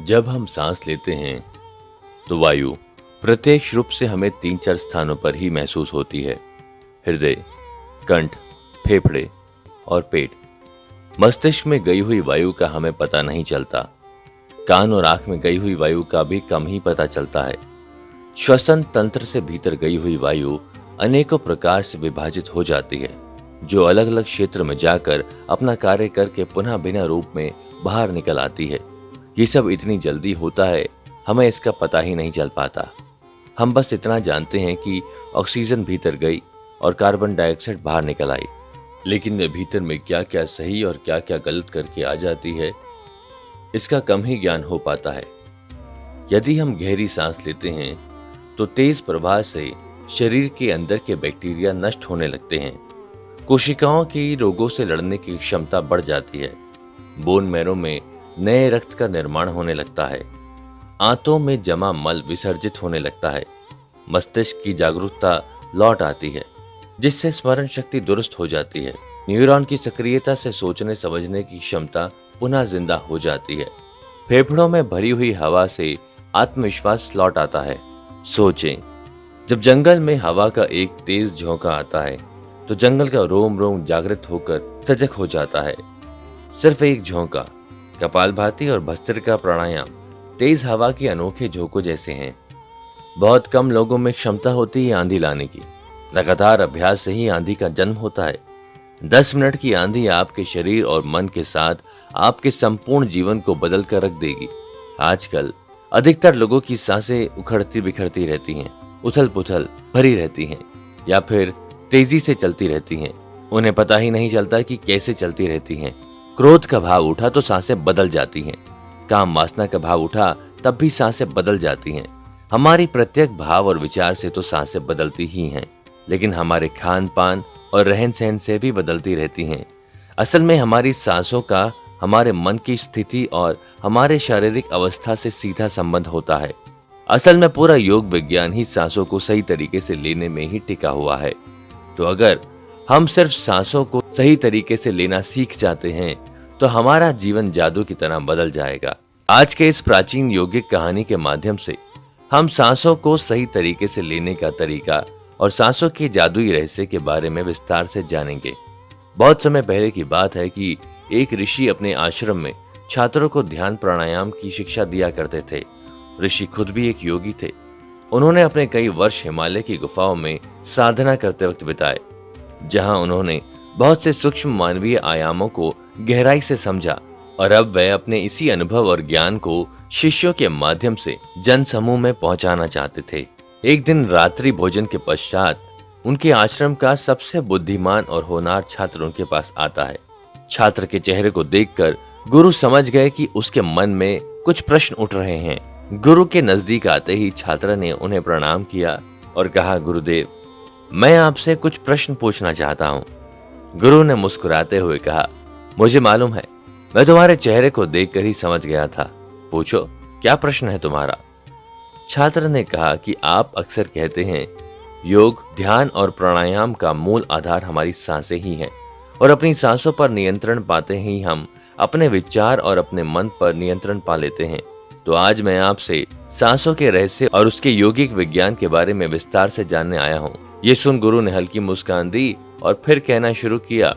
जब हम सांस लेते हैं तो वायु प्रत्यक्ष रूप से हमें 3-4 स्थानों पर ही महसूस होती है। हृदय, कंठ, फेफड़े और पेट। मस्तिष्क में गई हुई वायु का हमें पता नहीं चलता। कान और आंख में गई हुई वायु का भी कम ही पता चलता है। श्वसन तंत्र से भीतर गई हुई वायु अनेकों प्रकार से विभाजित हो जाती है, जो अलग अलग क्षेत्र में जाकर अपना कार्य करके पुनः बिना रूप में बाहर निकल आती है। ये सब इतनी जल्दी होता है, हमें इसका पता ही नहीं चल पाता। हम बस इतना जानते हैं कि ऑक्सीजन भीतर गई और कार्बन डाइऑक्साइड बाहर निकल आई, लेकिन वे भीतर में क्या क्या सही और क्या क्या गलत करके आ जाती है, इसका कम ही ज्ञान हो पाता है। यदि हम गहरी सांस लेते हैं तो तेज प्रवाह से शरीर के अंदर के बैक्टीरिया नष्ट होने लगते हैं। कोशिकाओं की रोगों से लड़ने की क्षमता बढ़ जाती है। बोन मैरो में नए रक्त का निर्माण होने लगता है। आंतों में जमा मल विसर्जित होने लगता है। मस्तिष्क की जागरूकता लौट आती है, जिससे स्मरण शक्ति दुरुस्त हो जाती है। न्यूरॉन की सक्रियता से सोचने समझने की क्षमता पुनः जिंदा हो जाती है। फेफड़ों में भरी हुई हवा से आत्मविश्वास लौट आता है। सोचें, जब जंगल में हवा का एक तेज झोंका आता है तो जंगल का रोम रोम जागृत होकर सजग हो जाता है। सिर्फ एक झोंका, कपालभाति और भस्त्रिका प्राणायाम तेज हवा के अनोखे झोंकों जैसे हैं। बहुत कम लोगों में क्षमता होती है आंधी लाने की। लगातार अभ्यास से ही आंधी का जन्म होता है। 10 मिनट की आंधी आपके शरीर और मन के साथ आपके संपूर्ण जीवन को बदल कर रख देगी। आजकल अधिकतर लोगों की सांसें उखड़ती बिखरती रहती हैं, उथल पुथल भरी रहती हैं या फिर तेजी से चलती रहती हैं। उन्हें पता ही नहीं चलता कि कैसे चलती रहती हैं। क्रोध का भाव उठा तो सांसें बदल जाती हैं। काम वासना का भाव उठा तब भी सांसें बदल जाती हैं। हमारी प्रत्येक भाव और विचार से तो सांसें बदलती ही हैं, लेकिन हमारे खान पान और रहन सहन से भी बदलती रहती हैं। असल में हमारी सांसों का हमारे मन की स्थिति और हमारे शारीरिक अवस्था से सीधा संबंध होता है। असल में पूरा योग विज्ञान ही सांसों को सही तरीके से लेने में ही टिका हुआ है। तो अगर हम सिर्फ सांसों को सही तरीके से लेना सीख जाते हैं तो हमारा जीवन जादू की तरह बदल जाएगा। आज के इस प्राचीन यौगिक कहानी के माध्यम से हम सांसों को सही तरीके से लेने का तरीका और सांसों के जादुई रहस्य के बारे में विस्तार से जानेंगे। बहुत समय पहले की बात है कि एक ऋषि अपने आश्रम में छात्रों को ध्यान प्राणायाम की शिक्षा दिया करते थे। ऋषि खुद भी एक योगी थे। उन्होंने अपने कई वर्ष हिमालय की गुफाओं में साधना करते वक्त बिताए, जहां उन्होंने बहुत से सूक्ष्म मानवीय आयामों को गहराई से समझा और अब वह अपने इसी अनुभव और ज्ञान को शिष्यों के माध्यम से जन समूह में पहुंचाना चाहते थे। एक दिन रात्रि भोजन के पश्चात उनके आश्रम का सबसे बुद्धिमान और होनहार छात्र उनके पास आता है। छात्र के चेहरे को देखकर गुरु समझ गए कि उसके मन में कुछ प्रश्न उठ रहे हैं। गुरु के नजदीक आते ही छात्र ने उन्हें प्रणाम किया और कहा, गुरुदेव, मैं आपसे कुछ प्रश्न पूछना चाहता हूँ। गुरु ने मुस्कुराते हुए कहा, मुझे मालूम है, मैं तुम्हारे चेहरे को देखकर ही समझ गया था। पूछो, क्या प्रश्न है तुम्हारा? छात्र ने कहा कि आप अक्सर कहते हैं योग, ध्यान और प्राणायाम का मूल आधार हमारी सांसें ही हैं और अपनी सांसों पर नियंत्रण पाते ही हम अपने विचार और अपने मन पर नियंत्रण पा लेते हैं। तो आज मैं आपसे सांसों के रहस्य और उसके यौगिक विज्ञान के बारे में विस्तार से जानने आया हूँ। ये सुन गुरु ने हल्की मुस्कान दी और फिर कहना शुरू किया,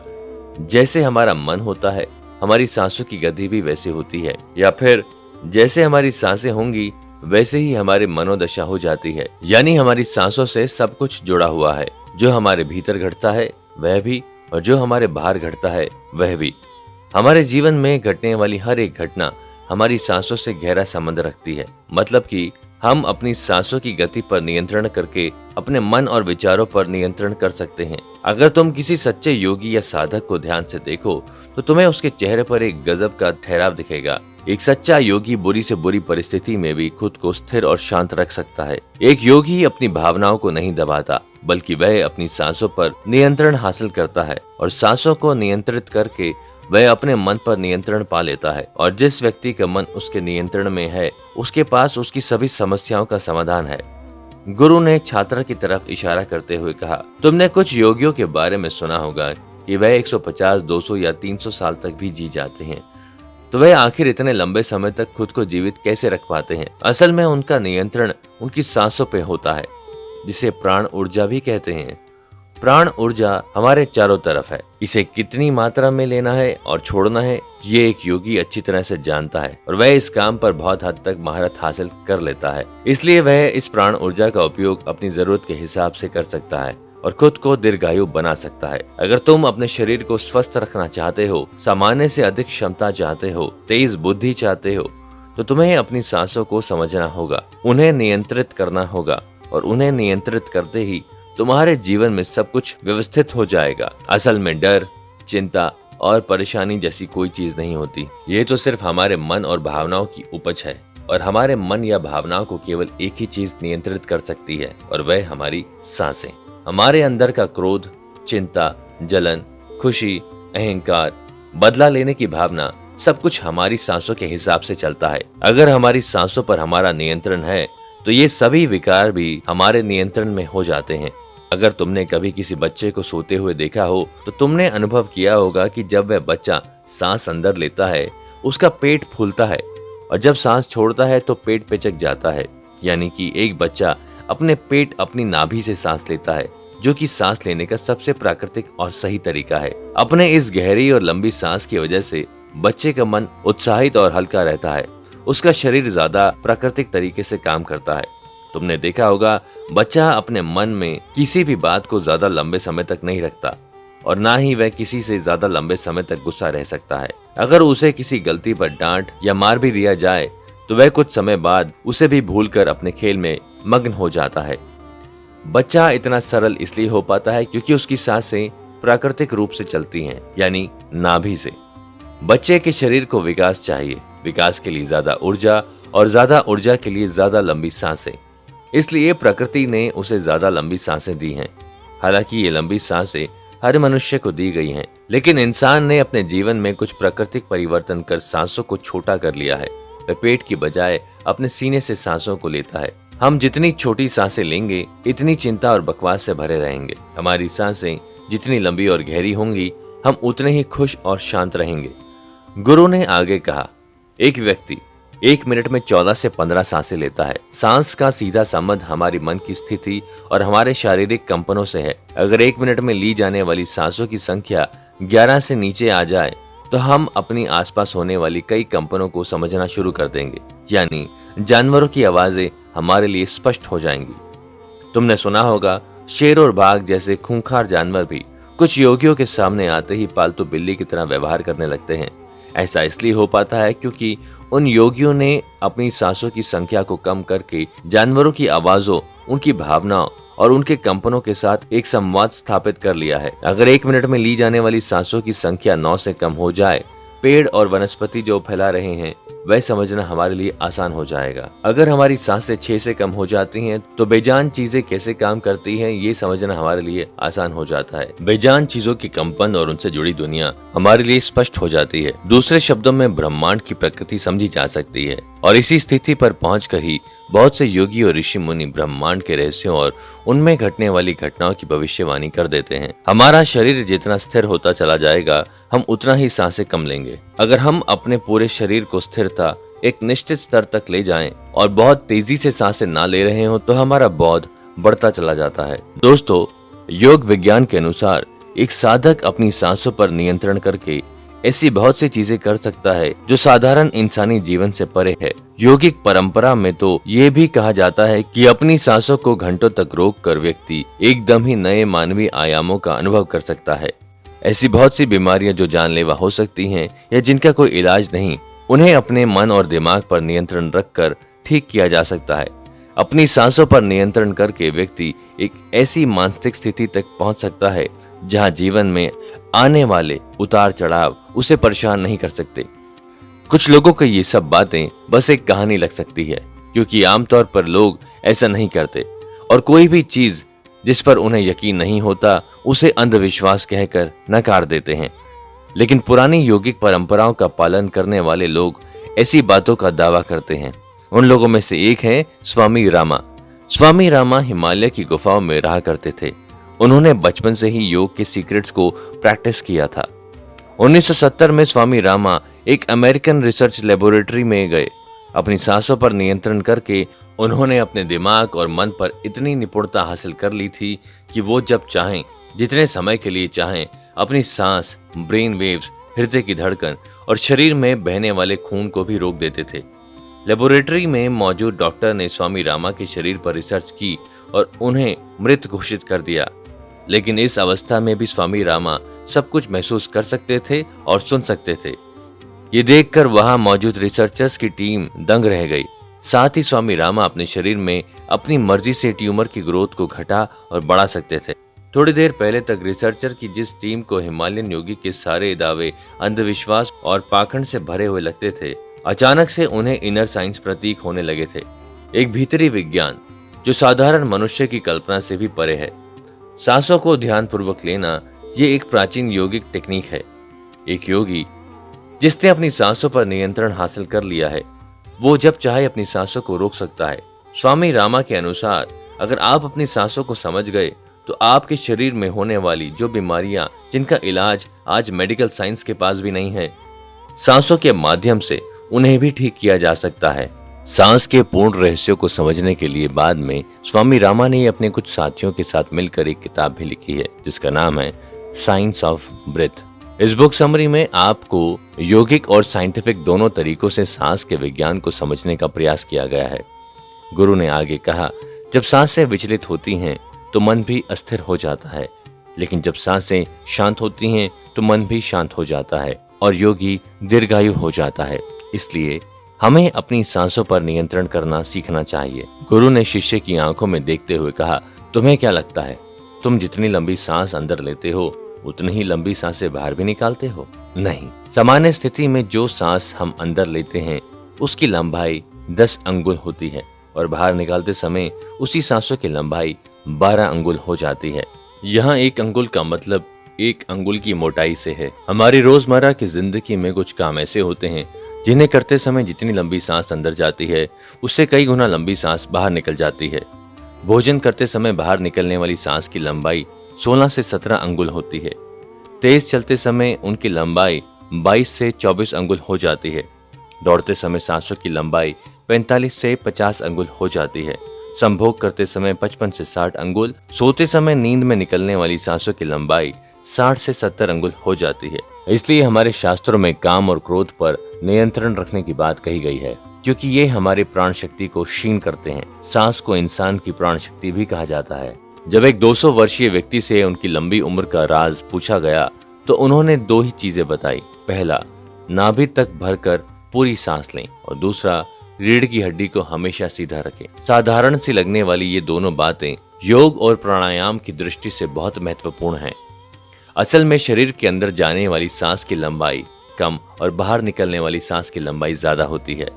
जैसे हमारा मन होता है, हमारी सांसों की गति भी वैसे होती है, या फिर जैसे हमारी सांसें होंगी वैसे ही हमारी मनोदशा हो जाती है। यानी हमारी सांसों से सब कुछ जुड़ा हुआ है। जो हमारे भीतर घटता है वह भी, और जो हमारे बाहर घटता है वह भी। हमारे जीवन में घटने वाली हर एक घटना हमारी सांसों से गहरा संबंध रखती है। मतलब कि हम अपनी सांसों की गति पर नियंत्रण करके अपने मन और विचारों पर नियंत्रण कर सकते हैं। अगर तुम किसी सच्चे योगी या साधक को ध्यान से देखो तो तुम्हें उसके चेहरे पर एक गजब का ठहराव दिखेगा। एक सच्चा योगी बुरी से बुरी परिस्थिति में भी खुद को स्थिर और शांत रख सकता है। एक योगी अपनी भावनाओं को नहीं दबाता, बल्कि वह अपनी सांसों पर नियंत्रण हासिल करता है और सांसों को नियंत्रित करके वह अपने मन पर नियंत्रण पा लेता है। और जिस व्यक्ति का मन उसके नियंत्रण में है, उसके पास उसकी सभी समस्याओं का समाधान है। गुरु ने छात्र की तरफ इशारा करते हुए कहा, तुमने कुछ योगियों के बारे में सुना होगा कि वह 150, 200 या 300 साल तक भी जी जाते हैं। तो वह आखिर इतने लंबे समय तक खुद को जीवित कैसे रख पाते हैं? असल में उनका नियंत्रण उनकी सांसों पे होता है, जिसे प्राण ऊर्जा भी कहते हैं। प्राण ऊर्जा हमारे चारों तरफ है। इसे कितनी मात्रा में लेना है और छोड़ना है, ये एक योगी अच्छी तरह से जानता है और वह इस काम पर बहुत हद तक महारत हासिल कर लेता है। इसलिए वह इस प्राण ऊर्जा का उपयोग अपनी जरूरत के हिसाब से कर सकता है और खुद को दीर्घायु बना सकता है। अगर तुम अपने शरीर को स्वस्थ रखना चाहते हो, सामान्य से अधिक क्षमता चाहते हो, तेज बुद्धि चाहते हो, तो तुम्हें अपनी सांसों को समझना होगा, उन्हें नियंत्रित करना होगा और उन्हें नियंत्रित करते ही तुम्हारे जीवन में सब कुछ व्यवस्थित हो जाएगा। असल में डर, चिंता और परेशानी जैसी कोई चीज नहीं होती। ये तो सिर्फ हमारे मन और भावनाओं की उपज है और हमारे मन या भावनाओं को केवल एक ही चीज नियंत्रित कर सकती है और वह हमारी सांसें। हमारे अंदर का क्रोध, चिंता, जलन, खुशी, अहंकार, बदला लेने की भावना, सब कुछ हमारी सांसों के हिसाब से चलता है। अगर हमारी सांसों पर हमारा नियंत्रण है तो ये सभी विकार भी हमारे नियंत्रण में हो जाते हैं। अगर तुमने कभी किसी बच्चे को सोते हुए देखा हो तो तुमने अनुभव किया होगा कि जब वह बच्चा सांस अंदर लेता है, उसका पेट फूलता है और जब सांस छोड़ता है तो पेट पिचक जाता है। यानी कि एक बच्चा अपने पेट अपनी नाभि से सांस लेता है, जो कि सांस लेने का सबसे प्राकृतिक और सही तरीका है। अपने इस गहरी और लंबी सांस की वजह से बच्चे का मन उत्साहित और हल्का रहता है। उसका शरीर ज्यादा प्राकृतिक तरीके से काम करता है। तुमने देखा होगा, बच्चा अपने मन में किसी भी बात को ज्यादा लंबे समय तक नहीं रखता और ना ही वह किसी से ज्यादा लंबे समय तक गुस्सा रह सकता है। अगर उसे किसी गलती पर डांट या मार भी दिया जाए तो वह कुछ समय बाद उसे भी भूलकर अपने खेल में मग्न हो जाता है। बच्चा इतना सरल इसलिए हो पाता है क्योंकि उसकी सांसें प्राकृतिक रूप से चलती हैं, यानी नाभि से। बच्चे के शरीर को विकास चाहिए, विकास के लिए ज्यादा ऊर्जा और ज्यादा ऊर्जा के लिए ज्यादा लंबी सांसें। इसलिए प्रकृति ने उसे ज्यादा लंबी सांसें दी हैं। हालांकि ये लंबी सांसें हर मनुष्य को दी गई हैं, लेकिन इंसान ने अपने जीवन में कुछ प्राकृतिक परिवर्तन कर सांसों को छोटा कर लिया है। वह पेट की बजाय अपने सीने से सांसों को लेता है। हम जितनी छोटी सांसें लेंगे, इतनी चिंता और बकवास से भरे रहेंगे। हमारी सांसें जितनी लंबी और गहरी होंगी, हम उतने ही खुश और शांत रहेंगे। गुरु ने आगे कहा, एक व्यक्ति 1 मिनट में 14 से 15 सांसें लेता है। सांस का सीधा संबंध हमारी मन की स्थिति और हमारे शारीरिक कंपनों से है। अगर 1 मिनट में ली जाने वाली सांसों की संख्या 11 से नीचे आ जाए तो हम अपनी आसपास होने वाली कई कंपनों को समझना शुरू कर देंगे, यानी जानवरों की आवाजें हमारे लिए स्पष्ट हो जाएंगी। तुमने सुना होगा, शेर और बाघ जैसे खूंखार जानवर भी कुछ योगियों के सामने आते ही पालतू बिल्ली की तरह व्यवहार करने लगते हैं। ऐसा इसलिए हो पाता है क्योंकि उन योगियों ने अपनी सांसों की संख्या को कम करके जानवरों की आवाजों, उनकी भावनाओं और उनके कंपनों के साथ एक संवाद स्थापित कर लिया है। अगर 1 मिनट में ली जाने वाली सांसों की संख्या 9 से कम हो जाए, पेड़ और वनस्पति जो फैला रहे हैं वह समझना हमारे लिए आसान हो जाएगा। अगर हमारी सांसें 6 से कम हो जाती हैं तो बेजान चीजें कैसे काम करती हैं ये समझना हमारे लिए आसान हो जाता है। बेजान चीजों की कंपन और उनसे जुड़ी दुनिया हमारे लिए स्पष्ट हो जाती है। दूसरे शब्दों में ब्रह्मांड की प्रकृति समझी जा सकती है और इसी स्थिति पर पहुंचकर ही बहुत से योगी और ऋषि मुनि ब्रह्मांड के रहस्यों और उनमें घटने वाली घटनाओं की भविष्यवाणी कर देते हैं। हमारा शरीर जितना स्थिर होता चला जाएगा, हम उतना ही सांसें कम लेंगे। अगर हम अपने पूरे शरीर को स्थिरता एक निश्चित स्तर तक ले जाएं और बहुत तेजी से सांसें ना ले रहे हो तो हमारा बोध बढ़ता चला जाता है। दोस्तों, योग विज्ञान के अनुसार एक साधक अपनी सांसों पर नियंत्रण करके ऐसी बहुत सी चीजें कर सकता है जो साधारण इंसानी जीवन से परे है। योगिक परंपरा में तो ये भी कहा जाता है कि अपनी सांसों को घंटों तक रोककर व्यक्ति एकदम ही नए मानवीय आयामों का अनुभव कर सकता है। ऐसी बहुत सी बीमारियां जो जानलेवा हो सकती हैं या जिनका कोई इलाज नहीं, उन्हें अपने मन और दिमाग पर नियंत्रण रखकर ठीक किया जा सकता है। अपनी सांसों पर नियंत्रण करके व्यक्ति एक ऐसी मानसिक स्थिति तक पहुंच सकता है जहां जीवन में आने वाले उतार चढ़ाव उसे परेशान नहीं कर सकते। कुछ लोगों को ये सब बातें बस एक कहानी लग सकती है, क्योंकि आमतौर पर लोग ऐसा नहीं करते और कोई भी चीज जिस पर उन्हें यकीन नहीं होता उसे अंधविश्वास कहकर नकार देते हैं। लेकिन पुरानी योगिक परंपराओं का पालन करने वाले लोग ऐसी बातों का दावा करते हैं। उन लोगों में से एक है स्वामी रामा। स्वामी रामा हिमालय की गुफाओं में रहा करते थे। उन्होंने बचपन से ही योग के सीक्रेट्स को प्रैक्टिस किया था। 1970 में स्वामी रामा एक अमेरिकन रिसर्च लेबोरेटरी में गए। अपनी सांसों पर नियंत्रण करके उन्होंने अपने दिमाग और मन पर इतनी निपुणता हासिल कर ली थी कि वो जब चाहें, जितने समय के लिए चाहें, अपनी सांस, ब्रेन वेव्स, हृदय की धड़कन और शरीर में बहने वाले खून को भी रोक देते थे। लेबोरेटरी में मौजूद डॉक्टर ने स्वामी रामा के शरीर पर रिसर्च की और उन्हें मृत घोषित कर दिया। लेकिन इस अवस्था में भी स्वामी रामा सब कुछ महसूस कर सकते थे और सुन सकते थे। ये देखकर वहां मौजूद रिसर्चर्स की टीम दंग रह गई। साथ ही स्वामी रामा अपने शरीर में अपनी मर्जी से ट्यूमर की ग्रोथ को घटा और बढ़ा सकते थे। थोड़ी देर पहले तक रिसर्चर की जिस टीम को हिमालयन योगी के सारे दावे अंधविश्वास और पाखंड से भरे हुए लगते थे, अचानक से उन्हें इनर साइंस प्रतीक होने लगे थे। एक भीतरी विज्ञान जो साधारण मनुष्य की कल्पना से भी परे है। सांसों को ध्यानपूर्वक लेना ये एक प्राचीन योगिक टेक्निक है। एक योगी जिसने अपनी सांसों पर नियंत्रण हासिल कर लिया है, वो जब चाहे अपनी सांसों को रोक सकता है। स्वामी रामा के अनुसार अगर आप अपनी सांसों को समझ गए तो आपके शरीर में होने वाली जो बीमारियां जिनका इलाज आज मेडिकल साइंस के पास भी नहीं है, सांसों के माध्यम से उन्हें भी ठीक किया जा सकता है। सांस के पूर्ण रहस्यों को समझने के लिए बाद में स्वामी रामा ने अपने कुछ साथियों के साथ मिलकर एक किताब भी लिखी है जिसका नाम है साइंस ऑफ ब्रेथ। इस बुक समरी में आपको योगिक और साइंटिफिक दोनों तरीकों से सांस के विज्ञान को समझने का प्रयास किया गया है। गुरु ने आगे कहा, जब सांसें विचलित होती हैं तो मन भी अस्थिर हो जाता है, लेकिन जब सांसें शांत होती हैं तो मन भी शांत हो जाता है और योगी दीर्घायु हो जाता है। इसलिए हमें अपनी सांसों पर नियंत्रण करना सीखना चाहिए। गुरु ने शिष्य की आंखों में देखते हुए कहा, तुम्हें क्या लगता है, तुम जितनी लंबी सांस अंदर लेते हो उतनी ही लंबी सांसें बाहर भी निकालते हो? नहीं। सामान्य स्थिति में जो सांस हम अंदर लेते हैं उसकी लंबाई 10 अंगुल होती है और बाहर निकालते समय उसी सांसों की लंबाई 12 अंगुल हो जाती है। यहाँ 1 अंगुल का मतलब 1 अंगुल की मोटाई से है। हमारी रोजमर्रा की जिंदगी में कुछ काम ऐसे होते हैं जिन्हें करते समय जितनी लंबी सांस अंदर जाती है उससे कई गुना लंबी सांस बाहर निकल जाती है। भोजन करते समय बाहर निकलने वाली सांस की लंबाई 16 से 17 अंगुल होती है। तेज चलते समय उनकी लंबाई 22 से 24 अंगुल हो जाती है। दौड़ते समय सांसों की लंबाई 45 से 50 अंगुल हो जाती है। संभोग करते समय 55 से 60 अंगुल, सोते समय नींद में निकलने वाली सांसों की लंबाई 60 से 70 अंगुल हो जाती है। इसलिए हमारे शास्त्रों में काम और क्रोध पर नियंत्रण रखने की बात कही गई है, क्योंकि ये हमारी प्राण शक्ति को क्षीण करते हैं। सांस को इंसान की प्राण शक्ति भी कहा जाता है। जब एक 200 वर्षीय व्यक्ति से उनकी लंबी उम्र का राज पूछा गया तो उन्होंने 2 ही चीजें बताई। पहला, नाभि तक भरकर पूरी सांस लें और दूसरा, रीढ़ की हड्डी को हमेशा सीधा रखें। साधारण सी लगने वाली ये दोनों बातें योग और प्राणायाम की दृष्टि से बहुत महत्वपूर्ण हैं। असल में शरीर के अंदर जाने वाली सांस की लंबाई कम और बाहर निकलने वाली सांस की लंबाई ज्यादा होती है।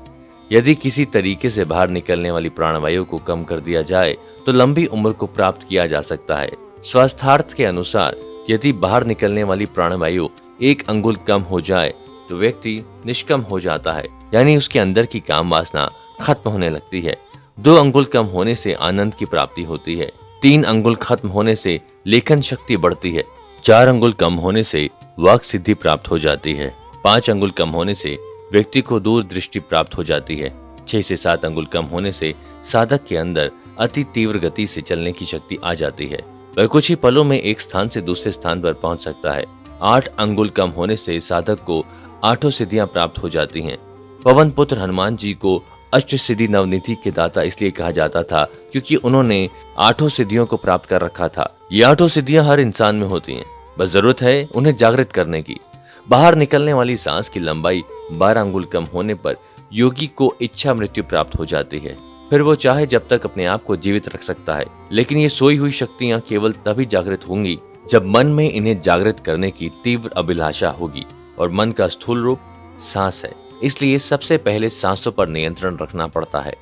यदि किसी तरीके से बाहर निकलने वाली प्राणवायु को कम कर दिया जाए तो लंबी उम्र को प्राप्त किया जा सकता है। स्वास्थ्यार्थ के अनुसार यदि बाहर निकलने वाली प्राणवायु 1 अंगुल कम हो जाए तो व्यक्ति निष्कम हो जाता है, यानी उसके अंदर की काम वासना खत्म होने लगती है। 2 अंगुल कम होने से आनंद की प्राप्ति होती है। 3 अंगुल खत्म होने से लेखन शक्ति बढ़ती है। 4 अंगुल कम होने से वाक सिद्धि प्राप्त हो जाती है। 5 अंगुल कम होने से व्यक्ति को दूर दृष्टि प्राप्त हो जाती है। 6 से 7 अंगुल कम होने से साधक के अंदर अति तीव्र गति से चलने की शक्ति आ जाती है। वह कुछ ही पलों में एक स्थान से दूसरे स्थान पर पहुंच सकता है। 8 अंगुल कम होने से साधक को 8 सिद्धियां प्राप्त हो जाती हैं। पवन पुत्र हनुमान जी को अष्ट सिद्धि नवनिधि के दाता इसलिए कहा जाता था क्योंकि उन्होंने 8 सिद्धियों को प्राप्त कर रखा था। ये 8 सिद्धियां हर इंसान में होती हैं, बस जरूरत है उन्हें जागृत करने की। बाहर निकलने वाली सांस की लंबाई 12 अंगुल कम होने पर योगी को इच्छा मृत्यु प्राप्त हो जाती है। फिर वो चाहे जब तक अपने आप को जीवित रख सकता है, लेकिन ये सोई हुई शक्तियां केवल तभी जागृत होंगी जब मन में इन्हें जागृत करने की तीव्र अभिलाषा होगी, और मन का स्थूल रूप सांस है। इसलिए सबसे पहले सांसों पर नियंत्रण रखना पड़ता है।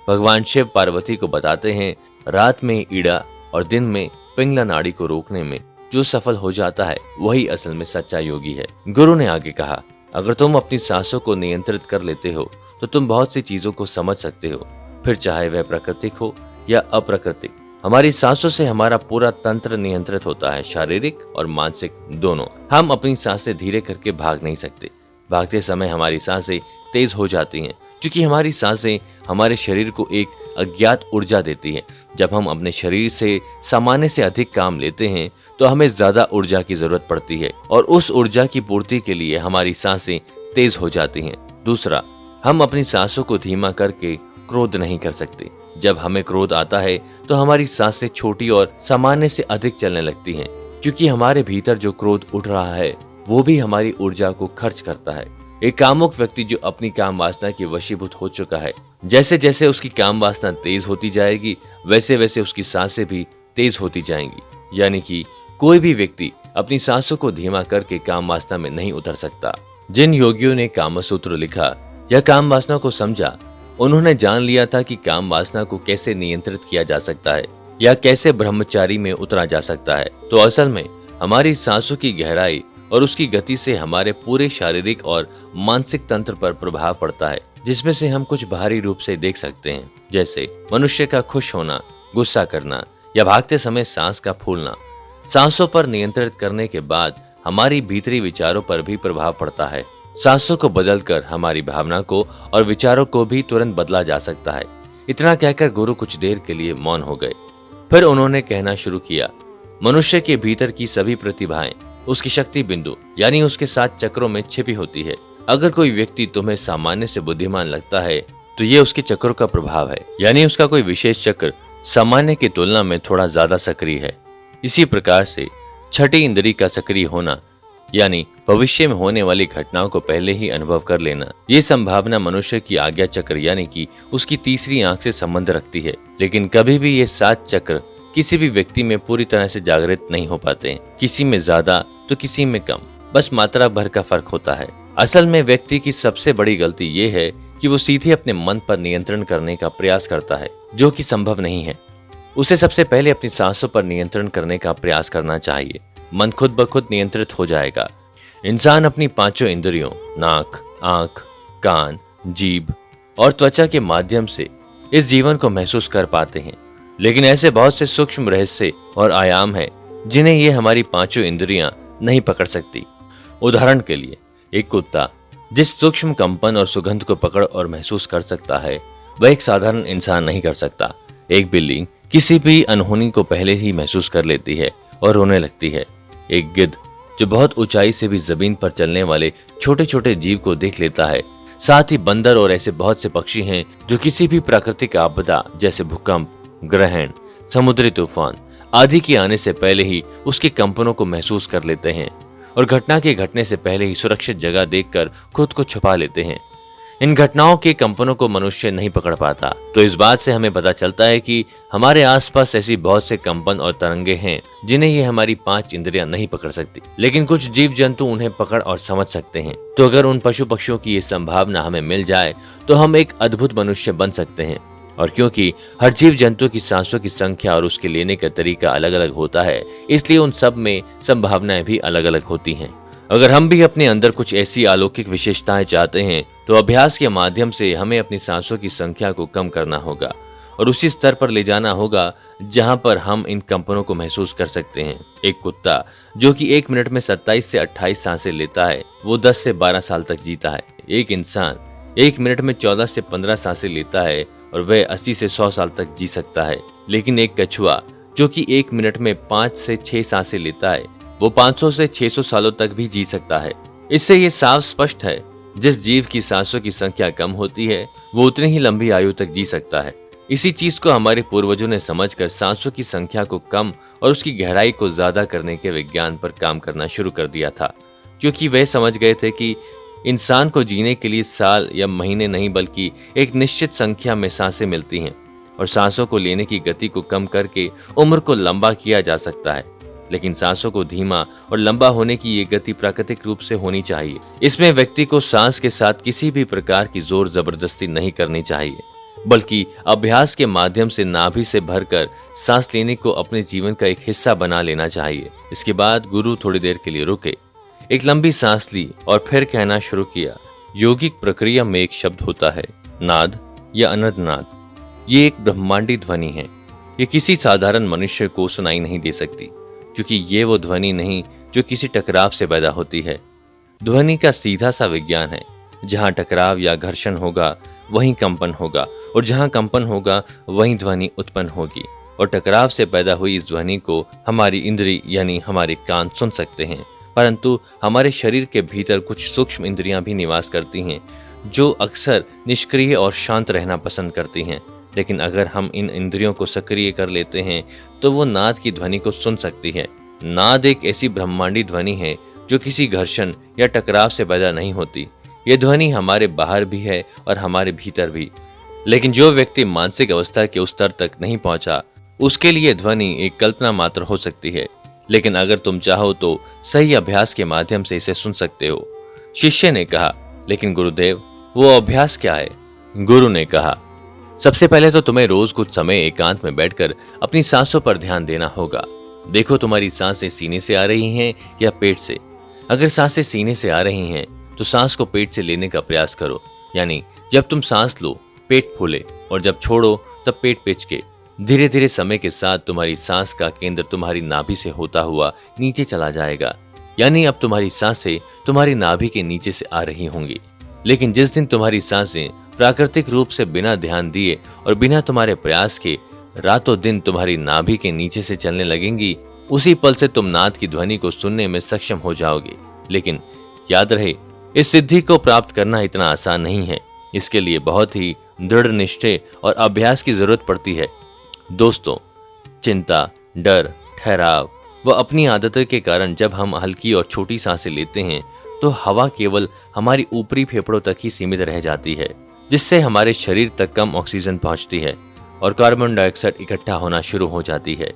भगवान शिव पार्वती को बताते हैं, रात में ईड़ा और दिन में पिंगला नाड़ी को रोकने में जो सफल हो जाता है वही असल में सच्चा योगी है। गुरु ने आगे कहा, अगर तुम अपनी सांसों को नियंत्रित कर लेते हो तो तुम बहुत सी चीजों को समझ सकते हो, फिर चाहे वह प्राकृतिक हो या अप्राकृतिक। हमारी सांसों से हमारा पूरा तंत्र नियंत्रित होता है, शारीरिक और मानसिक दोनों। हम अपनी सांसें धीरे करके भाग नहीं सकते। भागते समय हमारी सांसें तेज हो जाती हैं, क्योंकि हमारी सांसें हमारे शरीर को एक अज्ञात ऊर्जा देती हैं। जब हम अपने शरीर से सामान्य से अधिक काम लेते हैं तो हमें ज्यादा ऊर्जा की जरूरत पड़ती है और उस ऊर्जा की पूर्ति के लिए हमारी सांसें तेज हो जाती हैं। दूसरा, हम अपनी सांसों को धीमा करके क्रोध नहीं कर सकते। जब हमें क्रोध आता है तो हमारी सांसें छोटी और सामान्य से अधिक चलने लगती हैं, क्योंकि हमारे भीतर जो क्रोध उठ रहा है वो भी हमारी ऊर्जा को खर्च करता है। एक कामुक व्यक्ति जो अपनी काम वासना के वशीभूत हो चुका है, जैसे जैसे उसकी काम वासना तेज होती जाएगी वैसे वैसे उसकी सांसें भी तेज होती जाएंगी। यानी कि कोई भी व्यक्ति अपनी सांसों को धीमा करके काम वासना में नहीं उतर सकता। जिन योगियों ने कामसूत्र लिखा या काम वासना को समझा, उन्होंने जान लिया था कि काम वासना को कैसे नियंत्रित किया जा सकता है या कैसे ब्रह्मचारी में उतरा जा सकता है। तो असल में हमारी सांसों की गहराई और उसकी गति से हमारे पूरे शारीरिक और मानसिक तंत्र पर प्रभाव पड़ता है, जिसमें से हम कुछ बाहरी रूप से देख सकते हैं, जैसे मनुष्य का खुश होना, गुस्सा करना या भागते समय सांस का फूलना। सांसों पर नियंत्रित करने के बाद हमारी भीतरी विचारों पर भी प्रभाव पड़ता है। सांसों को बदलकर हमारी भावना को और विचारों को भी तुरंत बदला जा सकता है। इतना कहकर गुरु कुछ देर के लिए मौन हो गए। फिर उन्होंने कहना शुरू किया, मनुष्य के भीतर की सभी प्रतिभाएं उसकी शक्ति बिंदु यानी उसके 7 चक्रों में छिपी होती है। अगर कोई व्यक्ति तुम्हें सामान्य से बुद्धिमान लगता है तो ये उसके चक्रों का प्रभाव है, यानी उसका कोई विशेष चक्र सामान्य की तुलना में थोड़ा ज्यादा सक्रिय है। इसी प्रकार से छठी इंद्री का सक्रिय होना यानी भविष्य में होने वाली घटनाओं को पहले ही अनुभव कर लेना, ये संभावना मनुष्य की आज्ञा चक्र यानी कि उसकी तीसरी आंख से संबंध रखती है। लेकिन कभी भी ये 7 चक्र किसी भी व्यक्ति में पूरी तरह से जागृत नहीं हो पाते हैं। किसी में ज्यादा तो किसी में कम, बस मात्रा भर का फर्क होता है। असल में व्यक्ति की सबसे बड़ी गलती ये है कि वो सीधे अपने मन पर नियंत्रण करने का प्रयास करता है, जो कि संभव नहीं है। उसे सबसे पहले अपनी सांसों पर नियंत्रण करने का प्रयास करना चाहिए। मन खुद ब खुद नियंत्रित हो जाएगा। इंसान अपनी 5 इंद्रियों नाक, आंख, कान, जीभ और त्वचा के माध्यम से इस जीवन को महसूस कर पाते हैं। लेकिन ऐसे बहुत से सूक्ष्म रहस्य और आयाम हैं जिन्हें ये हमारी 5 इंद्रियां नहीं पकड़ सकती। उदाहरण के लिए, एक कुत्ता जिस सूक्ष्म कंपन और सुगंध को पकड़ और महसूस कर सकता है, वह एक साधारण इंसान नहीं कर सकता। एक बिल्ली किसी भी अनहोनी को पहले ही महसूस कर लेती है और रोने लगती है। एक गिद्ध जो बहुत ऊंचाई से भी जमीन पर चलने वाले छोटे छोटे जीव को देख लेता है। साथ ही बंदर और ऐसे बहुत से पक्षी हैं जो किसी भी प्राकृतिक आपदा जैसे भूकंप, ग्रहण, समुद्री तूफान आदि के आने से पहले ही उसके कंपनों को महसूस कर लेते हैं और घटना के घटने से पहले ही सुरक्षित जगह देखकर खुद को छुपा लेते हैं। इन घटनाओं के कंपनों को मनुष्य नहीं पकड़ पाता। तो इस बात से हमें पता चलता है कि हमारे आसपास ऐसी बहुत से कंपन और तरंगे हैं जिन्हें ये हमारी 5 इंद्रियां नहीं पकड़ सकती, लेकिन कुछ जीव जंतु उन्हें पकड़ और समझ सकते हैं। तो अगर उन पशु पक्षियों की ये संभावना हमें मिल जाए तो हम एक अद्भुत मनुष्य बन सकते हैं। और क्योंकि हर जीव जंतु की सांसों की संख्या और उसके लेने का तरीका अलग अलग होता है, इसलिए उन सब में संभावनाएं भी अलग अलग होती हैं। अगर हम भी अपने अंदर कुछ ऐसी अलौकिक विशेषताएं चाहते हैं तो अभ्यास के माध्यम से हमें अपनी सांसों की संख्या को कम करना होगा और उसी स्तर पर ले जाना होगा जहां पर हम इन कंपनों को महसूस कर सकते हैं। एक कुत्ता जो कि 1 मिनट में 27 से 28 सांसें लेता है, वो 10 से 12 साल तक जीता है। एक इंसान 1 मिनट में 14 से 15 सांसें लेता है और वह 80 से 100 साल तक जी सकता है। लेकिन एक कछुआ जो कि 1 मिनट में 5 से 6 सांसें लेता है, वो 500 से 600 सालों तक भी जी सकता है। इससे ये साफ स्पष्ट है, जिस जीव की सांसों की संख्या कम होती है वो उतनी ही लंबी आयु तक जी सकता है। इसी चीज को हमारे पूर्वजों ने समझकर सांसों की संख्या को कम और उसकी गहराई को ज्यादा करने के विज्ञान पर काम करना शुरू कर दिया था, क्योंकि वे समझ गए थे कि इंसान को जीने के लिए साल या महीने नहीं बल्कि एक निश्चित संख्या में सांसें मिलती हैं और सांसों को लेने की गति को कम करके उम्र को लंबा किया जा सकता है। लेकिन सांसों को धीमा और लंबा होने की ये गति प्राकृतिक रूप से होनी चाहिए। इसमें व्यक्ति को सांस के साथ किसी भी प्रकार की जोर जबरदस्ती नहीं करनी चाहिए, बल्कि अभ्यास के माध्यम से नाभि से भरकर सांस लेने को अपने जीवन का एक हिस्सा बना लेना चाहिए। इसके बाद गुरु थोड़ी देर के लिए रुके, एक लंबी सांस ली और फिर कहना शुरू किया। योगिक प्रक्रिया में एक शब्द होता है नाद या अनंत नाद। ये एक ब्रह्मांडी ध्वनि है। ये किसी साधारण मनुष्य को सुनाई नहीं दे सकती, क्योंकि ये वो ध्वनि नहीं जो किसी टकराव से पैदा होती है। ध्वनि का सीधा सा विज्ञान है। जहाँ टकराव या घर्षण होगा वहीं कंपन होगा, और जहाँ कंपन होगा वहीं ध्वनि उत्पन्न होगी। और टकराव से पैदा हुई इस ध्वनि को हमारी इंद्री यानी हमारे कान सुन सकते हैं, परंतु हमारे शरीर के भीतर कुछ सूक्ष्म इंद्रियां भी निवास करती हैं जो अक्सर निष्क्रिय और शांत रहना पसंद करती हैं। लेकिन अगर हम इन इंद्रियों को सक्रिय कर लेते हैं तो वो नाद की ध्वनि को सुन सकती है। नाद एक ऐसी ब्रह्मांडी ध्वनि है जो किसी घर्षण या टकराव से पैदा नहीं होती। ये ध्वनि हमारे बाहर भी है और हमारे भीतर भी। लेकिन जो व्यक्ति मानसिक अवस्था के उस स्तर तक नहीं पहुंचा, उसके लिए ध्वनि एक कल्पना मात्र हो सकती है। लेकिन अगर तुम चाहो तो सही अभ्यास के माध्यम से इसे सुन सकते हो। शिष्य ने कहा, लेकिन गुरुदेव वो अभ्यास क्या है? गुरु ने कहा, सबसे पहले तो तुम्हें रोज कुछ समय एकांत में बैठकर अपनी सांसों पर ध्यान देना होगा। देखो तुम्हारी सांसें सीने से आ रही हैं या पेट से। अगर सांसें सीने से आ रही हैं तो सांस को पेट से लेने का प्रयास करो, यानी जब तुम सांस लो पेट फूले, और जब छोड़ो तब पेट पिचके। धीरे धीरे समय के साथ तुम्हारी सांस का केंद्र तुम्हारी नाभि से होता हुआ नीचे चला जाएगा, यानी अब तुम्हारी सांसें तुम्हारी नाभि के नीचे से आ रही होंगी। लेकिन जिस दिन तुम्हारी सांसें प्राकृतिक रूप से बिना ध्यान दिए और बिना तुम्हारे प्रयास के रातों दिन तुम्हारी नाभि के नीचे से चलने लगेंगी, उसी पल से तुम नाद की ध्वनि को सुनने में सक्षम हो जाओगे। लेकिन याद रहे, इस सिद्धि को प्राप्त करना इतना आसान नहीं है। इसके लिए बहुत ही दृढ़ निश्चय और अभ्यास की जरूरत पड़ती है। दोस्तों, चिंता, डर, ठहराव व अपनी आदतों के कारण जब हम हल्की और छोटी सांसें लेते हैं तो हवा केवल हमारी ऊपरी फेफड़ों तक ही सीमित रह जाती है, जिससे हमारे शरीर तक कम ऑक्सीजन पहुंचती है और कार्बन डाइऑक्साइड इकट्ठा होना शुरू हो जाती है।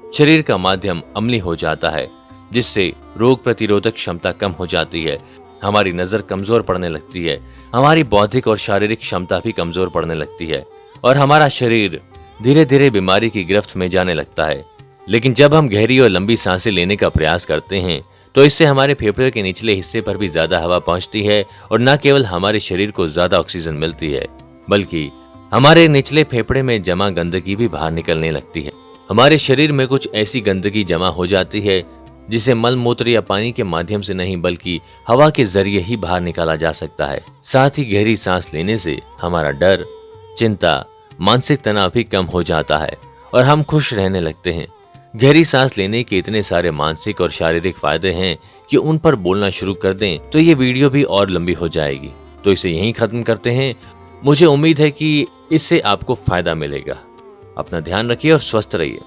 शरीर का माध्यम अम्लीय हो जाता है, जिससे रोग प्रतिरोधक क्षमता कम हो जाती है। हमारी नजर कमजोर पड़ने लगती है, हमारी बौद्धिक और शारीरिक क्षमता भी कमजोर पड़ने लगती है और हमारा शरीर धीरे धीरे बीमारी की गिरफ्त में जाने लगता है। लेकिन जब हम गहरी और लंबी सांसें लेने का प्रयास करते हैं तो इससे हमारे फेफड़े के निचले हिस्से पर भी ज्यादा हवा पहुंचती है और न केवल हमारे शरीर को ज्यादा ऑक्सीजन मिलती है, बल्कि हमारे निचले फेफड़े में जमा गंदगी भी बाहर निकलने लगती है। हमारे शरीर में कुछ ऐसी गंदगी जमा हो जाती है जिसे मल मूत्र या पानी के माध्यम से नहीं बल्कि हवा के जरिए ही बाहर निकाला जा सकता है। साथ ही गहरी सांस लेने से हमारा डर, चिंता, मानसिक तनाव भी कम हो जाता है और हम खुश रहने लगते हैं। गहरी सांस लेने के इतने सारे मानसिक और शारीरिक फायदे हैं कि उन पर बोलना शुरू कर दें तो ये वीडियो भी और लंबी हो जाएगी। तो इसे यहीं खत्म करते हैं। मुझे उम्मीद है कि इससे आपको फायदा मिलेगा। अपना ध्यान रखिए और स्वस्थ रहिए।